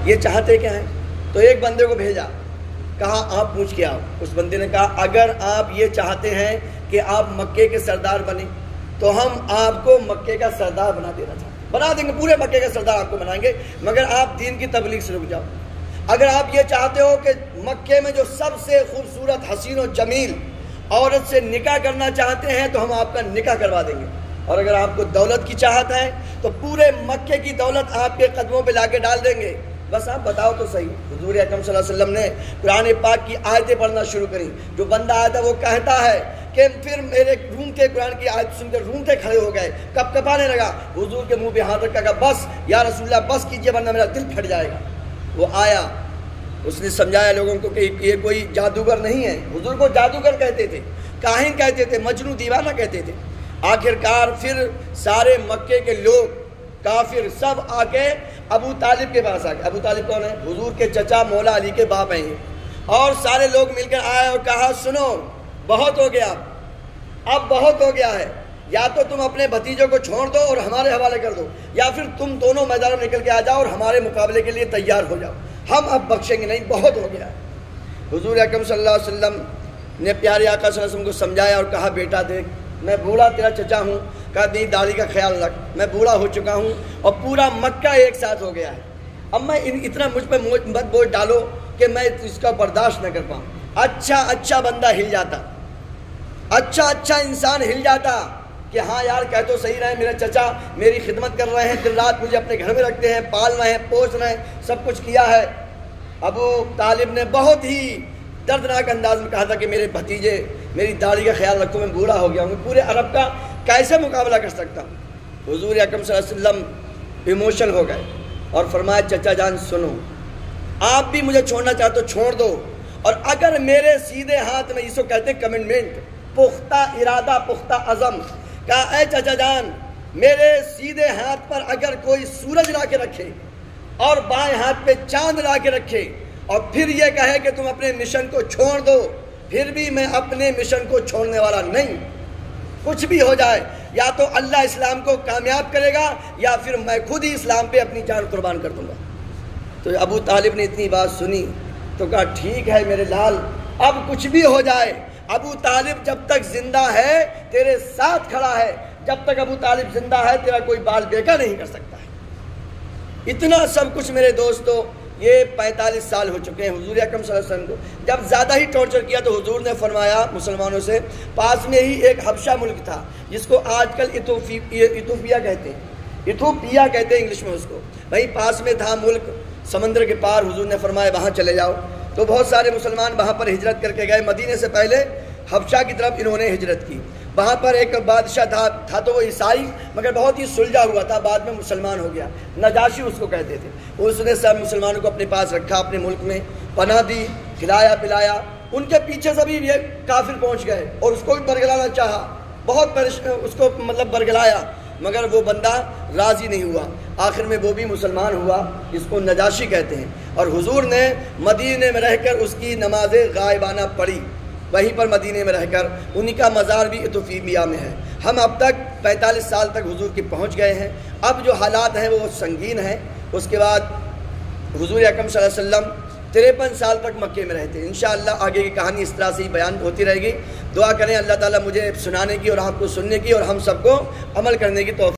یہ چاہتے کیا ہیں؟ تو ایک بندے کو بھیجا، کہا آپ پوچھ کے آؤ۔ اس بندے نے کہا اگر آپ یہ چاہتے ہیں کہ آپ مکے کے سردار بنیں تو ہم آپ کو مکے کا سردار بنا دینا چاہتے ہیں، بنا دیں گے، پورے مکے کا سردار آپ کو بنائیں گے، مگر آپ دین کی تبلیغ سے رک جاؤ۔ اگر آپ یہ چاہتے ہو کہ مکے میں جو سب سے خوبصورت حسین و جمیل عورت سے نکاح کرنا چاہتے ہیں تو ہم آپ کا نکاح کروا دیں گے، اور اگر آپ کو دولت کی چاہت ہے تو پورے مکے کی دولت آپ کے قدموں پہ لا کے ڈال دیں گے، بس آپ بتاؤ تو صحیح۔ حضور اکرم صلی اللہ علیہ وسلم نے قرآن پاک کی آیتیں پڑھنا شروع کریں۔ جو بندہ آیا تھا وہ کہتا ہے کہ پھر میرے رومتے قرآن کی آیت سن کر رومتے کھڑے ہو گئے، کپ کپانے لگا، حضور کے منہ پہ ہاتھ رکھا، کہا بس یا رسول اللہ بس کیجئے ورنہ میرا دل پھٹ جائے گا۔ وہ آیا، اس نے سمجھایا لوگوں کو کہ یہ کوئی جادوگر نہیں ہے۔ حضور کو جادوگر کہتے تھے، کاہن کہتے تھے، مجنون دیوانہ کہتے تھے۔ آخرکار پھر سارے مکے کے لوگ کافر سب آ کے ابو طالب کے پاس آ گئے۔ ابو طالب کون ہے؟ حضور کے چچا مولا علی کے باپ ہیں، اور سارے لوگ مل کر آئے اور کہا سنو بہت ہو گیا، اب بہت ہو گیا ہے، یا تو تم اپنے بھتیجوں کو چھوڑ دو اور ہمارے حوالے کر دو، یا پھر تم دونوں میدان میں نکل کے آ جاؤ اور ہمارے مقابلے کے لیے تیار ہو جاؤ، ہم اب بخشیں گے نہیں، بہت ہو گیا ہے۔ حضور اکرم صلی اللہ علیہ وسلم نے پیارے آقا صلی اللہ علیہ وسلم کو سمجھایا اور کہا بیٹا دیکھ میں بوڑھا تیرا چچا ہوں، کہا نہیں داڑھی کا خیال رکھ، میں بوڑھا ہو چکا ہوں اور پورا مکہ ایک ساتھ ہو گیا ہے، اب میں اتنا مجھ پہ مت بوجھ ڈالو کہ میں اس کا برداشت نہ کر پاؤں۔ اچھا بندہ ہل جاتا، اچھا انسان ہل جاتا کہ ہاں یار کہہ تو صحیح رہے، میرے چچا میری خدمت کر رہے ہیں، دن رات مجھے اپنے گھر میں رکھتے ہیں، پال رہے ہیں، پوس رہے ہیں، سب کچھ کیا ہے۔ ابو طالب نے بہت ہی دردناک انداز میں کہا تھا کہ میرے بھتیجے میری داڑھی کا خیال رکھو، میں بوڑھا ہو گیا ہوں، پورے عرب کا کیسے مقابلہ کر سکتا ہوں۔ حضور اکرم صلی اللہ علیہ وسلم ایموشنل ہو گئے اور فرمایا چچا جان سنو، آپ بھی مجھے چھوڑنا چاہتے تو چھوڑ دو، اور اگر میرے سیدھے ہاتھ میں، اس کو کہتے ہیں کمٹمنٹ، پختہ ارادہ، پختہ عزم، کہا اے چچا جان میرے سیدھے ہاتھ پر اگر کوئی سورج لا کے رکھے اور بائیں ہاتھ پہ چاند لا کے رکھے اور پھر یہ کہے کہ تم اپنے مشن کو چھوڑ دو، پھر بھی میں اپنے مشن کو چھوڑنے والا نہیں، کچھ بھی ہو جائے، یا تو اللہ اسلام کو کامیاب کرے گا یا پھر میں خود ہی اسلام پہ اپنی جان قربان کر دوں گا۔ تو ابو طالب نے اتنی بات سنی تو کہا ٹھیک ہے میرے لال، اب کچھ بھی ہو جائے ابو طالب جب تک زندہ ہے تیرے ساتھ کھڑا ہے، جب تک ابو طالب زندہ ہے تیرا کوئی بال بیکا نہیں کر سکتا ہے۔ اتنا سب کچھ میرے دوستو، یہ 45 سال ہو چکے ہیں حضور اکرم صلی اللہ علیہ وسلم کو۔ جب زیادہ ہی ٹارچر کیا تو حضور نے فرمایا مسلمانوں سے، پاس میں ہی ایک حبشہ ملک تھا جس کو آج کل ایتھوپیا کہتے ہیں، ایتھوپیا کہتے ہیں انگلش میں اس کو، وہیں پاس میں تھا ملک سمندر کے پار۔ حضور نے فرمایا وہاں چلے جاؤ، تو بہت سارے مسلمان وہاں پر ہجرت کر کے گئے۔ مدینے سے پہلے حبشہ کی طرف انہوں نے ہجرت کی۔ وہاں پر ایک بادشاہ تھا تو وہ عیسائی مگر بہت ہی سلجھا ہوا تھا، بعد میں مسلمان ہو گیا، نجاشی اس کو کہتے تھے۔ اس نے سب مسلمانوں کو اپنے پاس رکھا، اپنے ملک میں پناہ دی، کھلایا پلایا۔ ان کے پیچھے سے بھی یہ کافر پہنچ گئے اور اس کو بھی برگلانا چاہا، بہت اس کو برگلایا، مگر وہ بندہ راضی نہیں ہوا۔ آخر میں وہ بھی مسلمان ہوا، جس کو نجاشی کہتے ہیں، اور حضور نے مدینے میں رہ کر اس کی نماز غائبانہ پڑھی، وہیں پر مدینے میں رہ کر۔ انہی کا مزار بھی ایتھوپیا میں ہے۔ ہم اب تک 45 سال تک حضور کی پہنچ گئے ہیں۔ اب جو حالات ہیں وہ سنگین ہیں۔ اس کے بعد حضور اکرم صلی اللہ علیہ وسلم 53 سال تک مکے میں رہتے ہیں۔ انشاءاللہ آگے کی کہانی اس طرح سے ہی بیان ہوتی رہے گی۔ دعا کریں اللہ تعالیٰ مجھے سنانے کی اور آپ کو سننے کی اور ہم سب کو عمل کرنے کی توفیق